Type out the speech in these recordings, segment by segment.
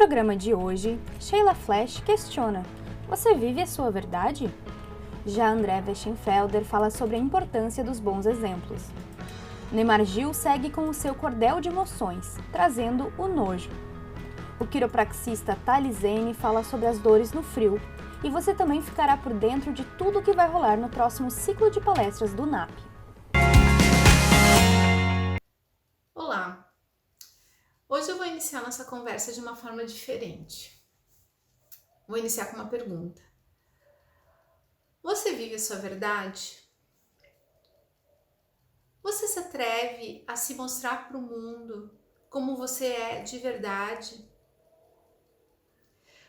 programa de hoje, Sheila Flash questiona: você vive a sua verdade? Já André Westenfelder fala sobre a importância dos bons exemplos. Neymar Gil segue com o seu cordel de emoções, trazendo o nojo. O quiropraxista Thales Zene fala sobre as dores no frio, e você também ficará por dentro de tudo o que vai rolar no próximo ciclo de palestras do NAP. Olá! Hoje eu vou iniciar nossa conversa de uma forma diferente. Vou iniciar com uma pergunta. Você vive a sua verdade? Você se atreve a se mostrar para o mundo como você é de verdade?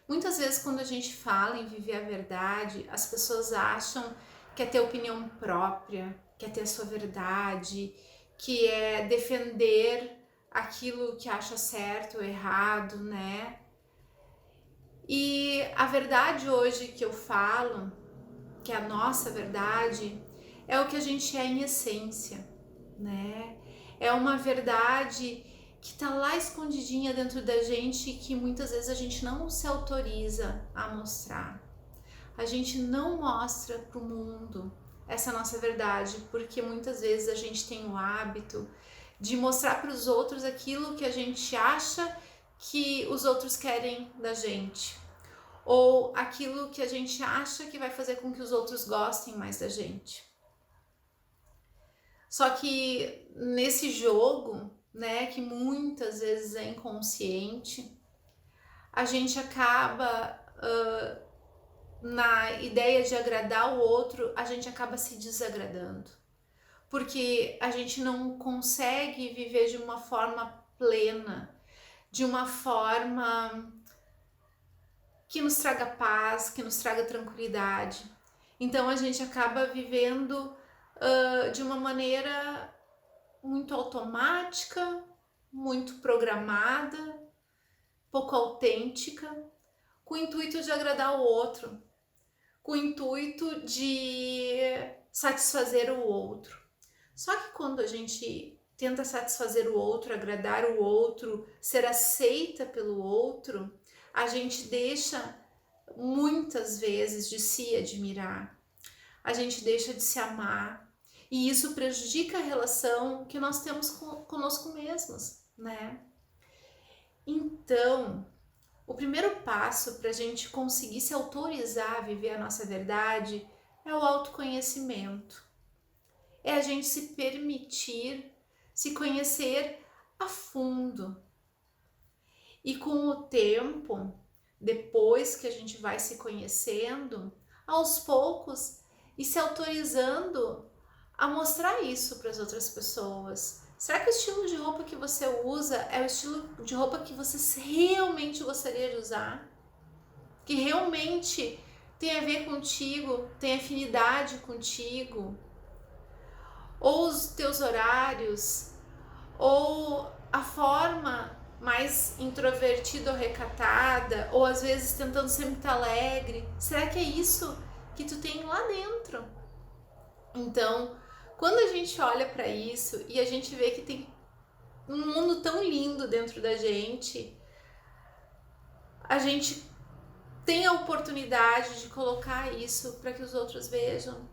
Muitas vezes quando a gente fala em viver a verdade, as pessoas acham que é ter opinião própria, que é ter a sua verdade, que é defender aquilo que acha certo ou errado, né? E a verdade hoje que eu falo, que é a nossa verdade, é o que a gente é em essência, né? É uma verdade que tá lá escondidinha dentro da gente e que muitas vezes a gente não se autoriza a mostrar. A gente não mostra pro mundo essa nossa verdade, porque muitas vezes a gente tem o hábito de mostrar para os outros aquilo que a gente acha que os outros querem da gente, ou aquilo que a gente acha que vai fazer com que os outros gostem mais da gente. Só que nesse jogo, né, que muitas vezes é inconsciente, a gente acaba na ideia de agradar o outro, a gente acaba se desagradando, porque a gente não consegue viver de uma forma plena, de uma forma que nos traga paz, que nos traga tranquilidade. Então a gente acaba vivendo de uma maneira muito automática, muito programada, pouco autêntica, com o intuito de agradar o outro, com o intuito de satisfazer o outro. Só que quando a gente tenta satisfazer o outro, agradar o outro, ser aceita pelo outro, a gente deixa muitas vezes de se admirar, a gente deixa de se amar, e isso prejudica a relação que nós temos conosco mesmos, né? Então, o primeiro passo para a gente conseguir se autorizar a viver a nossa verdade é o autoconhecimento. É a gente se permitir se conhecer a fundo. E com o tempo, depois que a gente vai se conhecendo, aos poucos e se autorizando a mostrar isso para as outras pessoas. Será que o estilo de roupa que você usa é o estilo de roupa que você realmente gostaria de usar? Que realmente tem a ver contigo, tem afinidade contigo? Ou os teus horários, ou a forma mais introvertida ou recatada, ou às vezes tentando sempre estar alegre. Será que é isso que tu tem lá dentro? Então, quando a gente olha para isso e a gente vê que tem um mundo tão lindo dentro da gente, a gente tem a oportunidade de colocar isso para que os outros vejam.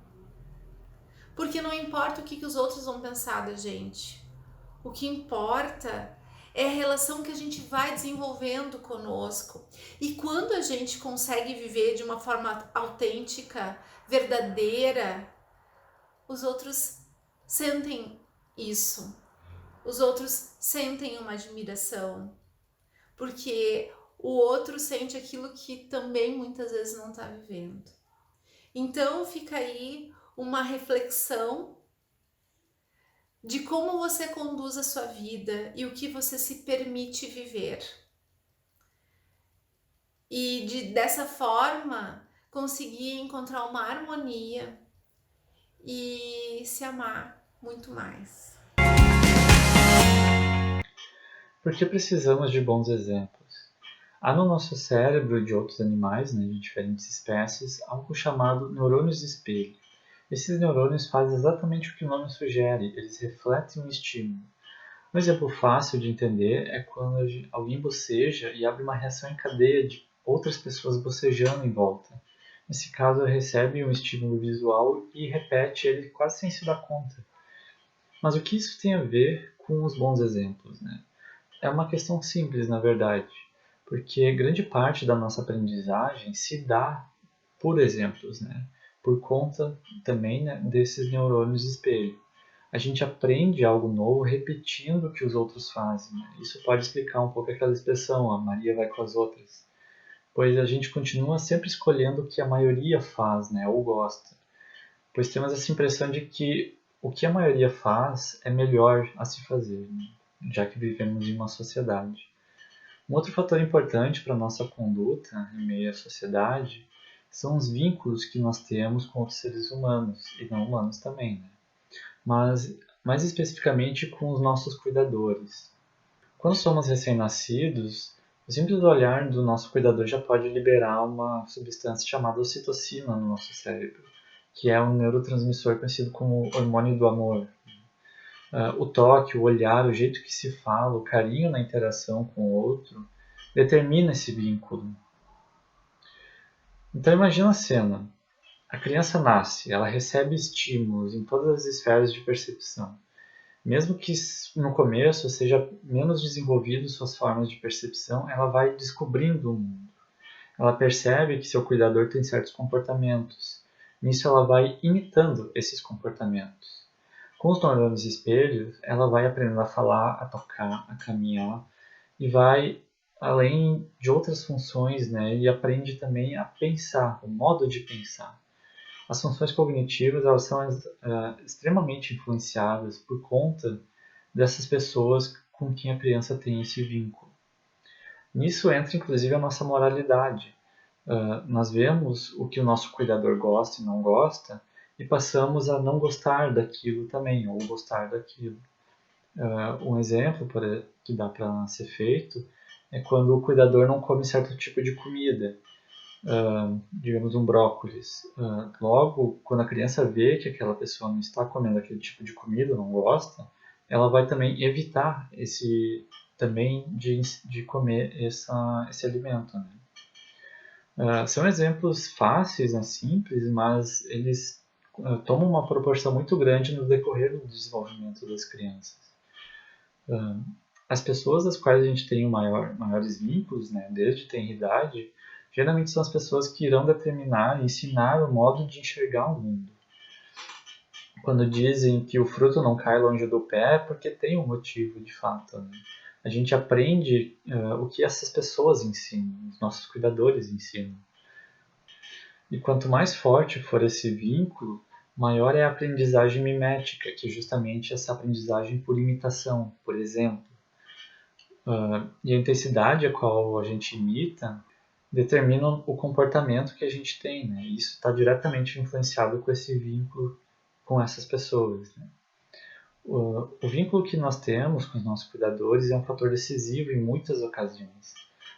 Porque não importa o que os outros vão pensar da gente. O que importa é a relação que a gente vai desenvolvendo conosco. E quando a gente consegue viver de uma forma autêntica, verdadeira, os outros sentem isso. Os outros sentem uma admiração. Porque o outro sente aquilo que também muitas vezes não está vivendo. Então fica aí uma reflexão de como você conduz a sua vida e o que você se permite viver. E dessa forma conseguir encontrar uma harmonia e se amar muito mais. Por que precisamos de bons exemplos? Há no nosso cérebro e de outros animais, né, de diferentes espécies, algo chamado neurônios espelho. Esses neurônios fazem exatamente o que o nome sugere, eles refletem um estímulo. Um exemplo fácil de entender é quando alguém boceja e abre uma reação em cadeia de outras pessoas bocejando em volta. Nesse caso, recebe um estímulo visual e repete ele quase sem se dar conta. Mas o que isso tem a ver com os bons exemplos, né? É uma questão simples, na verdade, porque grande parte da nossa aprendizagem se dá por exemplos, né? Por conta também, né, desses neurônios espelho. A gente aprende algo novo repetindo o que os outros fazem. Né? Isso pode explicar um pouco aquela expressão, a Maria vai com as outras. Pois a gente continua sempre escolhendo o que a maioria faz, né, ou gosta. Pois temos essa impressão de que o que a maioria faz é melhor a se fazer, né? Já que vivemos em uma sociedade. Um outro fator importante para a nossa conduta em meio à sociedade são os vínculos que nós temos com outros seres humanos, e não humanos também, né? Mas mais especificamente com os nossos cuidadores. Quando somos recém-nascidos, o simples olhar do nosso cuidador já pode liberar uma substância chamada ocitocina no nosso cérebro, que é um neurotransmissor conhecido como hormônio do amor. O toque, o olhar, o jeito que se fala, o carinho na interação com o outro, determina esse vínculo. Então imagina a cena. A criança nasce, ela recebe estímulos em todas as esferas de percepção. Mesmo que no começo seja menos desenvolvido suas formas de percepção, ela vai descobrindo o mundo. Ela percebe que seu cuidador tem certos comportamentos. Nisso ela vai imitando esses comportamentos. Com os neurônios espelhos, ela vai aprendendo a falar, a tocar, a caminhar e vai além de outras funções, né? E aprende também a pensar, o modo de pensar. As funções cognitivas elas são extremamente influenciadas por conta dessas pessoas com quem a criança tem esse vínculo. Nisso entra inclusive a nossa moralidade. Nós vemos o que o nosso cuidador gosta e não gosta e passamos a não gostar daquilo também, ou gostar daquilo. Um exemplo que dá para ser feito é quando o cuidador não come certo tipo de comida. Digamos um brócolis. Logo, quando a criança vê que aquela pessoa não está comendo aquele tipo de comida, não gosta, ela vai também evitar também de comer esse alimento. Né? São exemplos fáceis, né, simples, mas eles tomam uma proporção muito grande no decorrer do desenvolvimento das crianças. As pessoas das quais a gente tem maiores vínculos, né, desde tenra idade, geralmente são as pessoas que irão determinar e ensinar o modo de enxergar o mundo. Quando dizem que o fruto não cai longe do pé, é porque tem um motivo, de fato. Né? A gente aprende o que essas pessoas ensinam, os nossos cuidadores ensinam. E quanto mais forte for esse vínculo, maior é a aprendizagem mimética, que é justamente essa aprendizagem por imitação, por exemplo. E a intensidade a qual a gente imita determina o comportamento que a gente tem, né? Isso está diretamente influenciado com esse vínculo com essas pessoas. Né? O vínculo que nós temos com os nossos cuidadores é um fator decisivo em muitas ocasiões.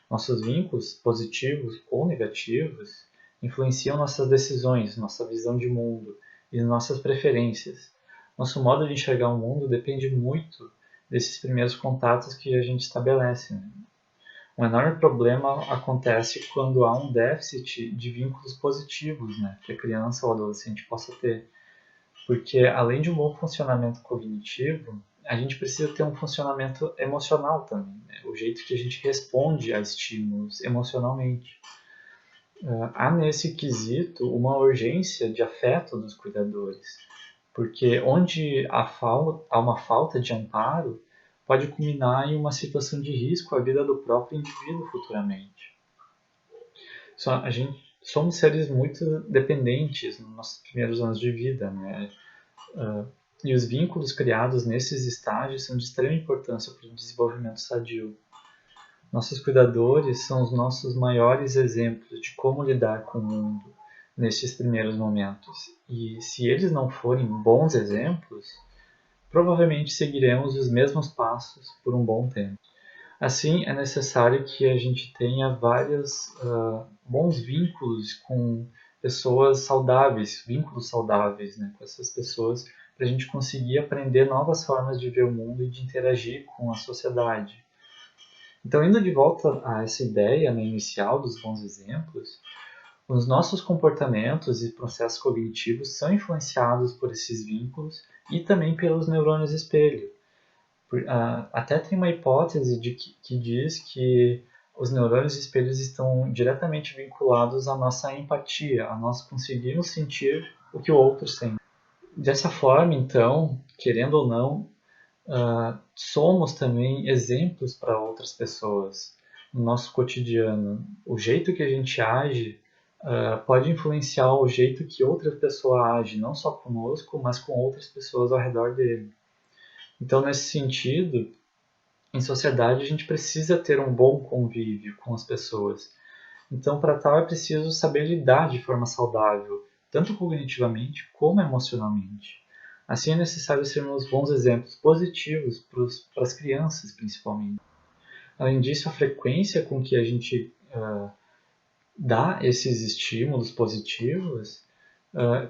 Nossos vínculos, positivos ou negativos, influenciam nossas decisões, nossa visão de mundo e nossas preferências. Nosso modo de enxergar o mundo depende muito desses primeiros contatos que a gente estabelece. Né? Um enorme problema acontece quando há um déficit de vínculos positivos, né, que a criança ou adolescente possa ter. Porque, além de um bom funcionamento cognitivo, a gente precisa ter um funcionamento emocional também, né, o jeito que a gente responde a estímulos emocionalmente. Há nesse quesito uma urgência de afeto dos cuidadores, porque onde há uma falta de amparo, pode culminar em uma situação de risco à vida do próprio indivíduo futuramente. Somos seres muito dependentes nos nossos primeiros anos de vida, né? E os vínculos criados nesses estágios são de extrema importância para o desenvolvimento sadio. Nossos cuidadores são os nossos maiores exemplos de como lidar com o mundo nestes primeiros momentos. E se eles não forem bons exemplos, provavelmente seguiremos os mesmos passos por um bom tempo. Assim, é necessário que a gente tenha vários bons vínculos com pessoas saudáveis, vínculos saudáveis, né, com essas pessoas para a gente conseguir aprender novas formas de ver o mundo e de interagir com a sociedade. Então, indo de volta a essa ideia, né, inicial dos bons exemplos, os nossos comportamentos e processos cognitivos são influenciados por esses vínculos e também pelos neurônios espelho. Até tem uma hipótese que diz que os neurônios espelhos estão diretamente vinculados à nossa empatia, a nós conseguirmos sentir o que o outro sente. Dessa forma, então, querendo ou não, somos também exemplos para outras pessoas no nosso cotidiano. O jeito que a gente age pode influenciar o jeito que outra pessoa age, não só conosco, mas com outras pessoas ao redor dele. Então, nesse sentido, em sociedade a gente precisa ter um bom convívio com as pessoas. Então, para tal é preciso saber lidar de forma saudável, tanto cognitivamente como emocionalmente. Assim é necessário sermos bons exemplos positivos para as crianças, principalmente. Além disso, a frequência com que a gente dá esses estímulos positivos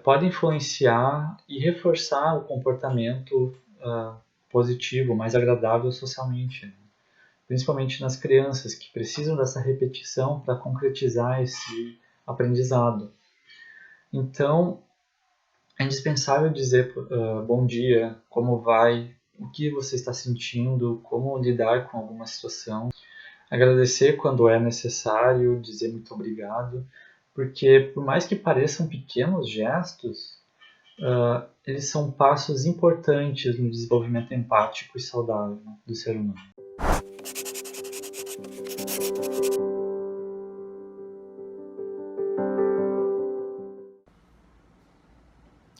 pode influenciar e reforçar o comportamento positivo, mais agradável socialmente, principalmente nas crianças que precisam dessa repetição para concretizar esse aprendizado. Então, é indispensável dizer bom dia, como vai, o que você está sentindo, como lidar com alguma situação, agradecer quando é necessário, dizer muito obrigado, porque por mais que pareçam pequenos gestos, eles são passos importantes no desenvolvimento empático e saudável do ser humano.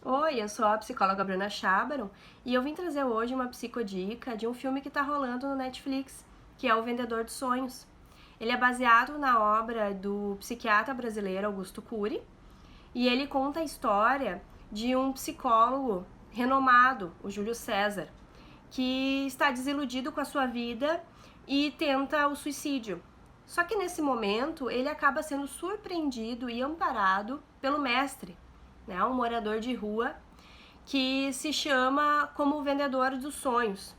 Oi, eu sou a psicóloga Bruna Chábaro e eu vim trazer hoje uma psicodica de um filme que está rolando no Netflix, que é O Vendedor de Sonhos. Ele é baseado na obra do psiquiatra brasileiro Augusto Cury e ele conta a história de um psicólogo renomado, o Júlio César, que está desiludido com a sua vida e tenta o suicídio. Só que nesse momento ele acaba sendo surpreendido e amparado pelo mestre, né, um morador de rua que se chama como o Vendedor dos Sonhos,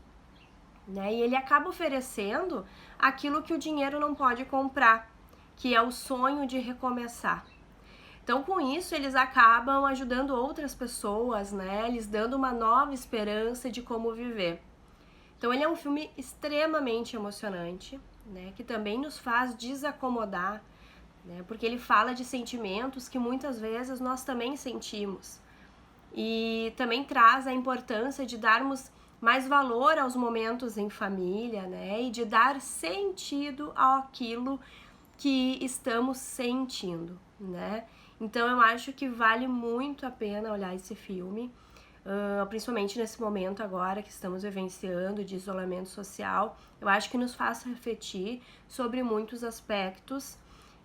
né, e ele acaba oferecendo aquilo que o dinheiro não pode comprar, que é o sonho de recomeçar. Então, com isso, eles acabam ajudando outras pessoas, né, lhes dando uma nova esperança de como viver. Então, ele é um filme extremamente emocionante, né, que também nos faz desacomodar, né, porque ele fala de sentimentos que muitas vezes nós também sentimos. E também traz a importância de darmos mais valor aos momentos em família, né, e de dar sentido àquilo que estamos sentindo, né. Então eu acho que vale muito a pena olhar esse filme, principalmente nesse momento agora que estamos vivenciando de isolamento social. Eu acho que nos faz refletir sobre muitos aspectos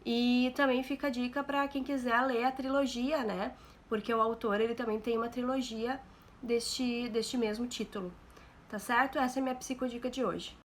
e também fica a dica para quem quiser ler a trilogia, né? Porque o autor ele também tem uma trilogia deste mesmo título, tá certo? Essa é a minha psicodica de hoje.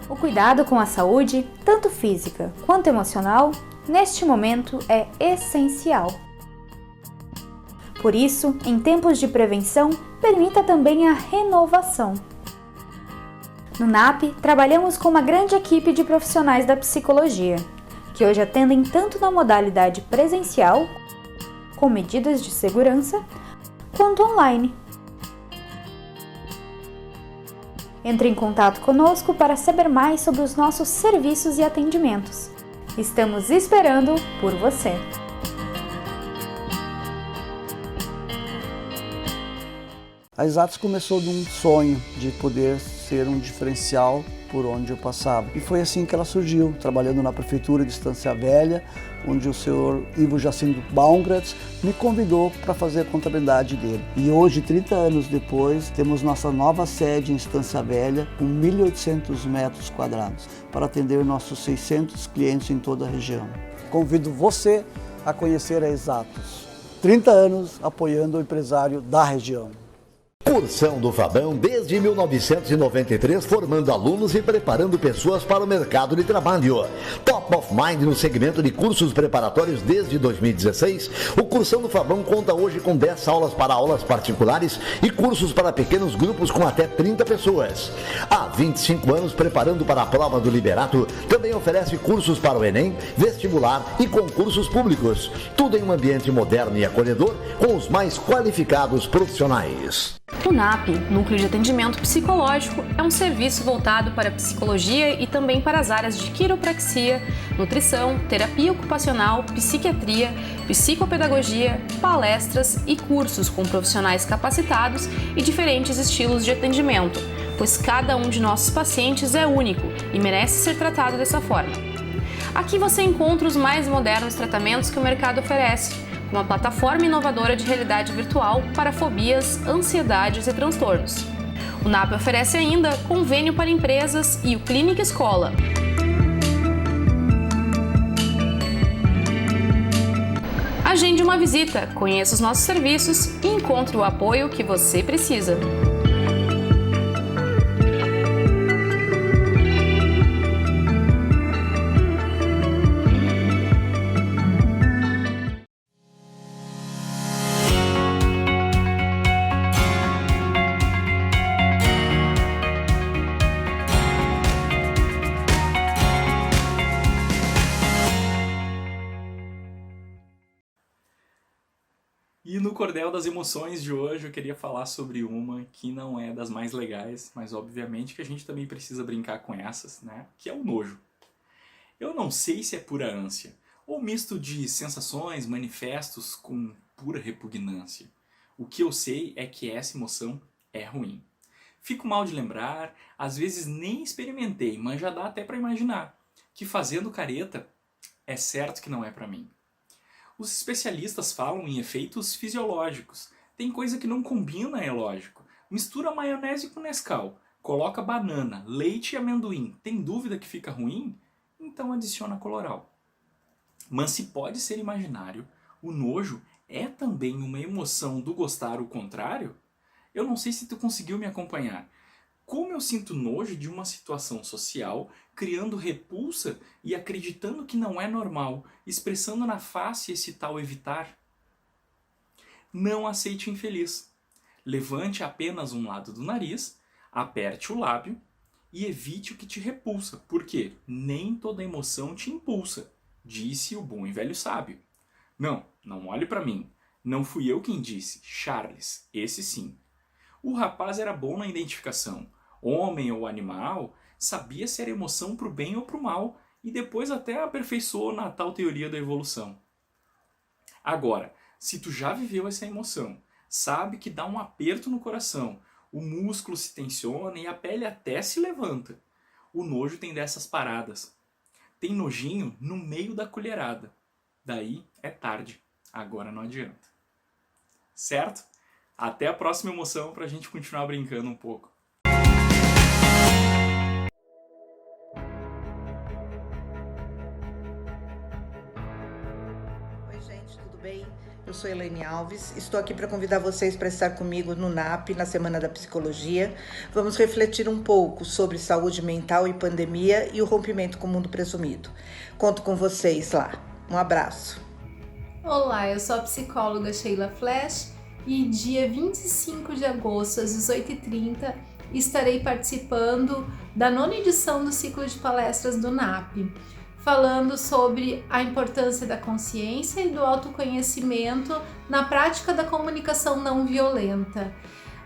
O cuidado com a saúde, tanto física quanto emocional, neste momento é essencial. Por isso, em tempos de prevenção, permita também a renovação. No NAP, trabalhamos com uma grande equipe de profissionais da psicologia, que hoje atendem tanto na modalidade presencial, com medidas de segurança, quanto online. Entre em contato conosco para saber mais sobre os nossos serviços e atendimentos. Estamos esperando por você! A Exatos começou de um sonho de poder ser um diferencial por onde eu passava. E foi assim que ela surgiu, trabalhando na Prefeitura de Estância Velha, onde o senhor Ivo Jacinto Baumgratz me convidou para fazer a contabilidade dele. E hoje, 30 anos depois, temos nossa nova sede em Estância Velha, com 1.800 metros quadrados, para atender nossos 600 clientes em toda a região. Convido você a conhecer a Exatos. 30 anos apoiando o empresário da região. Cursão do Fabão desde 1993, formando alunos e preparando pessoas para o mercado de trabalho. Top of Mind no segmento de cursos preparatórios desde 2016, o Cursão do Fabão conta hoje com 10 aulas para aulas particulares e cursos para pequenos grupos com até 30 pessoas. Há 25 anos preparando para a prova do Liberato, também oferece cursos para o Enem, vestibular e concursos públicos. Tudo em um ambiente moderno e acolhedor com os mais qualificados profissionais. O NAP, Núcleo de Atendimento Psicológico, é um serviço voltado para a psicologia e também para as áreas de quiropraxia, nutrição, terapia ocupacional, psiquiatria, psicopedagogia, palestras e cursos com profissionais capacitados e diferentes estilos de atendimento, pois cada um de nossos pacientes é único e merece ser tratado dessa forma. Aqui você encontra os mais modernos tratamentos que o mercado oferece, uma plataforma inovadora de realidade virtual para fobias, ansiedades e transtornos. O NAP oferece ainda convênio para empresas e o Clínica Escola. Agende uma visita, conheça os nossos serviços e encontre o apoio que você precisa. E no Cordel das Emoções de hoje eu queria falar sobre uma que não é das mais legais, mas obviamente que a gente também precisa brincar com essas, né? Que é o nojo. Eu não sei se é pura ânsia, ou misto de sensações, manifestos com pura repugnância. O que eu sei é que essa emoção é ruim. Fico mal de lembrar, às vezes nem experimentei, mas já dá até para imaginar que fazendo careta é certo que não é para mim. Os especialistas falam em efeitos fisiológicos. Tem coisa que não combina, é lógico. Mistura maionese com Nescau, coloca banana, leite e amendoim. Tem dúvida que fica ruim? Então adiciona Coloral. Mas se pode ser imaginário, o nojo é também uma emoção do gostar o contrário? Eu não sei se tu conseguiu me acompanhar. Como eu sinto nojo de uma situação social, criando repulsa e acreditando que não é normal, expressando na face esse tal evitar? Não aceite o infeliz. Levante apenas um lado do nariz, aperte o lábio e evite o que te repulsa, porque nem toda emoção te impulsa, disse o bom e velho sábio. Não olhe para mim. Não fui eu quem disse, Charles, esse sim. O rapaz era bom na identificação. Homem ou animal, sabia se era emoção para o bem ou para o mal, e depois até aperfeiçoou na tal teoria da evolução. Agora, se tu já viveu essa emoção, sabe que dá um aperto no coração, o músculo se tensiona e a pele até se levanta. O nojo tem dessas paradas. Tem nojinho no meio da colherada. Daí é tarde. Agora não adianta. Certo? Até a próxima emoção para a gente continuar brincando um pouco. Oi gente, tudo bem? Eu sou Elaine Alves, estou aqui para convidar vocês para estar comigo no NAP, na Semana da Psicologia. Vamos refletir um pouco sobre saúde mental e pandemia e o rompimento com o mundo presumido. Conto com vocês lá. Um abraço. Olá, eu sou a psicóloga Sheila Flash e dia 25 de agosto, às 18h30, estarei participando da 9ª edição do ciclo de palestras do NAP, falando sobre a importância da consciência e do autoconhecimento na prática da comunicação não violenta.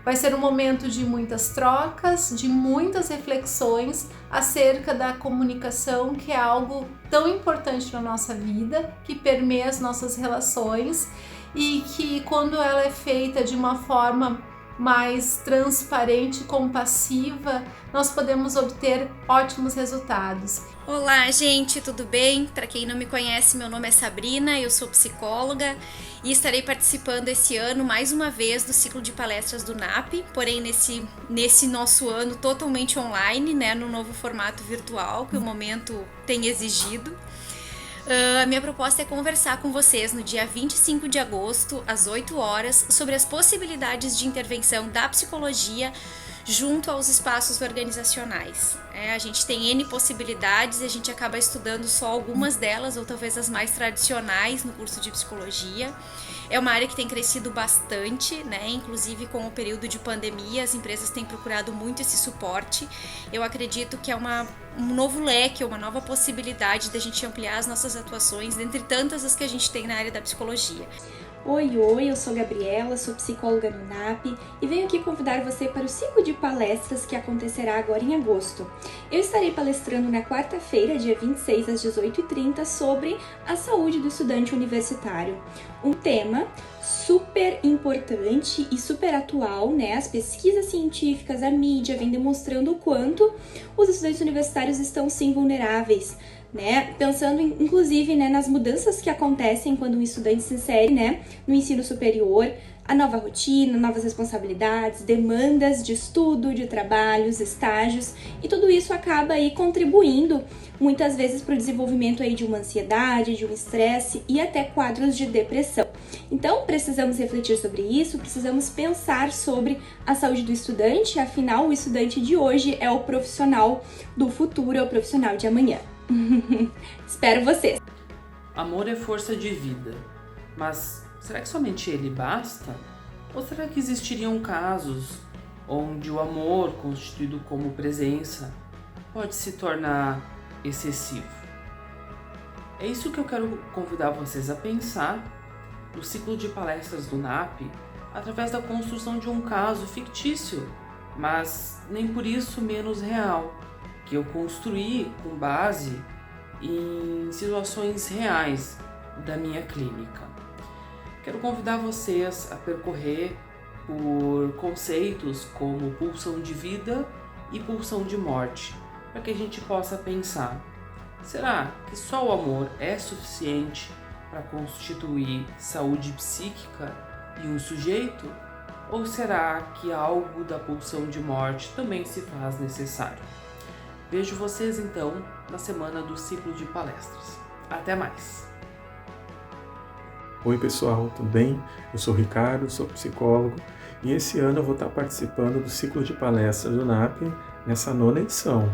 Vai ser um momento de muitas trocas, de muitas reflexões acerca da comunicação, que é algo tão importante na nossa vida, que permeia as nossas relações e que, quando ela é feita de uma forma mais transparente e compassiva, nós podemos obter ótimos resultados. Olá, gente, tudo bem? Para quem não me conhece, meu nome é Sabrina, eu sou psicóloga e estarei participando esse ano mais uma vez do ciclo de palestras do NAP, porém nesse nosso ano totalmente online, né, no novo formato virtual que o momento tem exigido. A minha proposta é conversar com vocês no dia 25 de agosto, às 8 horas, sobre as possibilidades de intervenção da psicologia junto aos espaços organizacionais. A gente tem N possibilidades e a gente acaba estudando só algumas delas, ou talvez as mais tradicionais no curso de psicologia. É uma área que tem crescido bastante, né? Inclusive com o período de pandemia, as empresas têm procurado muito esse suporte. Eu acredito que é um novo leque, uma nova possibilidade da gente ampliar as nossas atuações, dentre tantas as que a gente tem na área da psicologia. Oi, eu sou Gabriela, sou psicóloga no NAP e venho aqui convidar você para o ciclo de palestras que acontecerá agora em agosto. Eu estarei palestrando na quarta-feira, dia 26 às 18h30, sobre a saúde do estudante universitário. Um tema super importante e super atual, né? As pesquisas científicas, a mídia vem demonstrando o quanto os estudantes universitários estão sim vulneráveis, né? Pensando inclusive, né, nas mudanças que acontecem quando um estudante se insere, né, no ensino superior, a nova rotina, novas responsabilidades, demandas de estudo, de trabalhos, estágios, e tudo isso acaba aí contribuindo muitas vezes para o desenvolvimento aí de uma ansiedade, de um estresse e até quadros de depressão. Então, precisamos refletir sobre isso, precisamos pensar sobre a saúde do estudante, afinal, o estudante de hoje é o profissional do futuro, é o profissional de amanhã. Espero vocês! Amor é força de vida, mas será que somente ele basta? Ou será que existiriam casos onde o amor, constituído como presença, pode se tornar excessivo? É isso que eu quero convidar vocês a pensar no ciclo de palestras do NAP, através da construção de um caso fictício, mas nem por isso menos real, que eu construí com base em situações reais da minha clínica. Quero convidar vocês a percorrer por conceitos como pulsão de vida e pulsão de morte, para que a gente possa pensar: será que só o amor é suficiente para constituir saúde psíquica em um sujeito? Ou será que algo da pulsão de morte também se faz necessário? Vejo vocês então na semana do ciclo de palestras. Até mais! Oi pessoal, tudo bem? Eu sou o Ricardo, sou psicólogo e esse ano eu vou estar participando do ciclo de palestras do NAP nessa 9ª edição.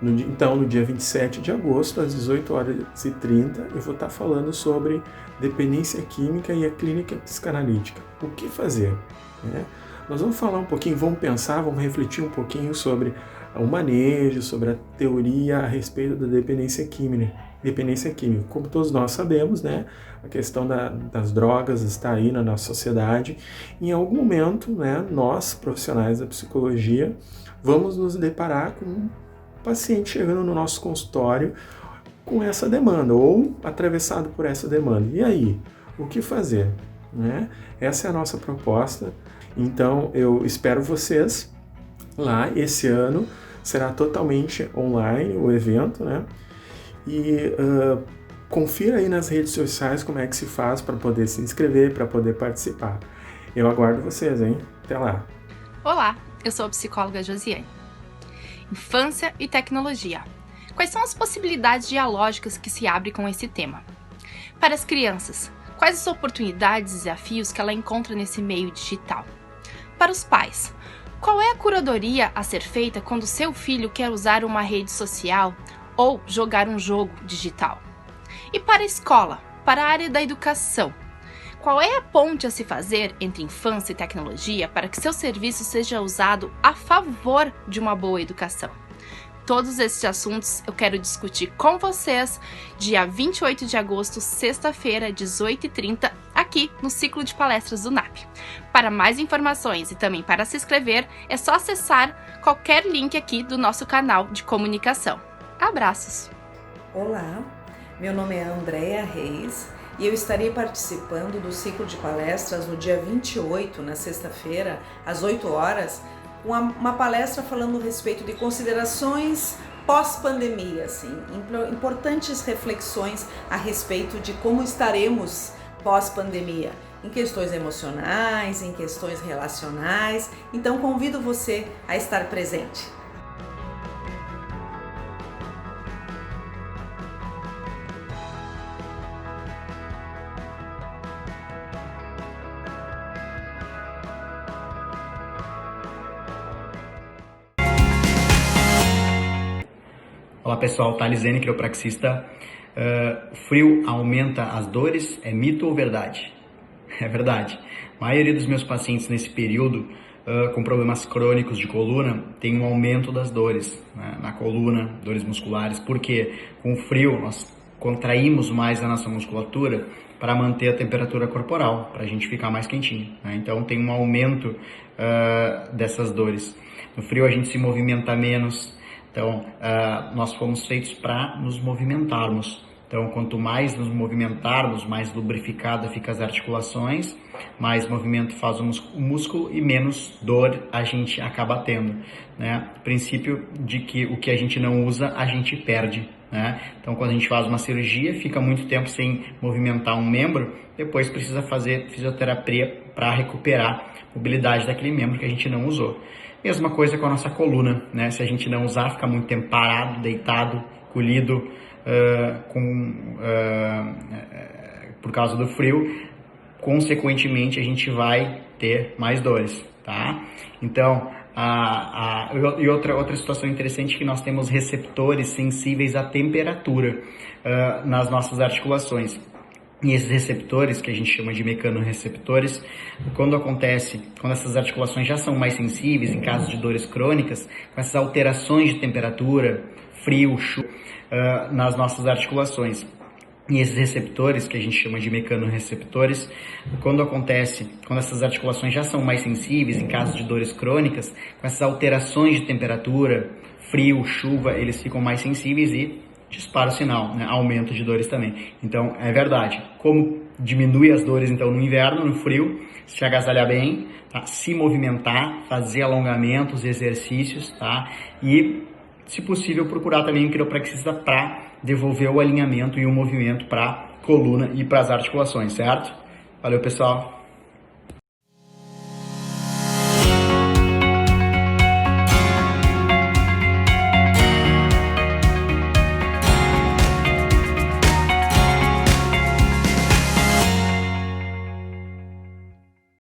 Então, no dia 27 de agosto, às 18h30, eu vou estar falando sobre dependência química e a clínica psicanalítica. O que fazer? Nós vamos falar um pouquinho, vamos pensar, vamos refletir um pouquinho sobre o manejo, sobre a teoria a respeito da dependência química. Como todos nós sabemos, né, a questão das drogas está aí na nossa sociedade. Em algum momento, né, nós, profissionais da psicologia, vamos nos deparar com um paciente chegando no nosso consultório com essa demanda ou atravessado por essa demanda. E aí, o que fazer? Né? Essa é a nossa proposta. Então, eu espero vocês lá. Esse ano será totalmente online o evento, né? E confira aí nas redes sociais como é que se faz para poder se inscrever, para poder participar. Eu aguardo vocês, hein? Até lá! Olá, eu sou a psicóloga Josiane. Infância e tecnologia. Quais são as possibilidades dialógicas que se abrem com esse tema? Para as crianças, quais as oportunidades e desafios que ela encontra nesse meio digital? Para os pais, qual é a curadoria a ser feita quando seu filho quer usar uma rede social ou jogar um jogo digital? E para a escola, para a área da educação, qual é a ponte a se fazer entre infância e tecnologia para que seu serviço seja usado a favor de uma boa educação? Todos esses assuntos eu quero discutir com vocês dia 28 de agosto, sexta-feira, 18h30, aqui no ciclo de palestras do NAP. Para mais informações e também para se inscrever, é só acessar qualquer link aqui do nosso canal de comunicação. Abraços! Olá, meu nome é Andréa Reis e eu estarei participando do ciclo de palestras no dia 28, na sexta-feira, às 8 horas, com uma palestra falando a respeito de considerações pós-pandemia, assim, importantes reflexões a respeito de como estaremos pós-pandemia, em questões emocionais, em questões relacionais. Então convido você a estar presente. Olá pessoal, Thales Zene, quiropraxista. Frio aumenta as dores, é mito ou verdade? É verdade. A maioria dos meus pacientes nesse período com problemas crônicos de coluna tem um aumento das dores, né, na coluna, dores musculares, porque com o frio nós contraímos mais a nossa musculatura para manter a temperatura corporal, para a gente ficar mais quentinho, né? Então tem um aumento dessas dores. No frio a gente se movimenta menos. Então, nós fomos feitos para nos movimentarmos. Então, quanto mais nos movimentarmos, mais lubrificada fica as articulações, mais movimento faz o músculo e menos dor a gente acaba tendo, né? O princípio de que o que a gente não usa, a gente perde, né? Então, quando a gente faz uma cirurgia, fica muito tempo sem movimentar um membro, depois precisa fazer fisioterapia para recuperar a mobilidade daquele membro que a gente não usou. Mesma coisa com a nossa coluna, né? Se a gente não usar, fica muito tempo parado, deitado, colhido, por causa do frio, consequentemente a gente vai ter mais dores, tá? Então, e outra situação interessante é que nós temos receptores sensíveis à temperatura nas nossas articulações. E esses receptores, que a gente chama de mecanorreceptores, quando essas articulações já são mais sensíveis, em caso de dores crônicas, com essas alterações de temperatura, frio, chuva, nas nossas articulações. E esses receptores, que a gente chama de mecanorreceptores, quando essas articulações já são mais sensíveis, em caso de dores crônicas, com essas alterações de temperatura, frio, chuva, eles ficam mais sensíveis e dispara o sinal, né? Aumento de dores também. Então, é verdade. Como diminui as dores, então, no inverno, no frio, se agasalhar bem, tá? Se movimentar, fazer alongamentos, exercícios, tá? E, se possível, procurar também um quiropraxista para devolver o alinhamento e o movimento para a coluna e para as articulações, certo? Valeu, pessoal!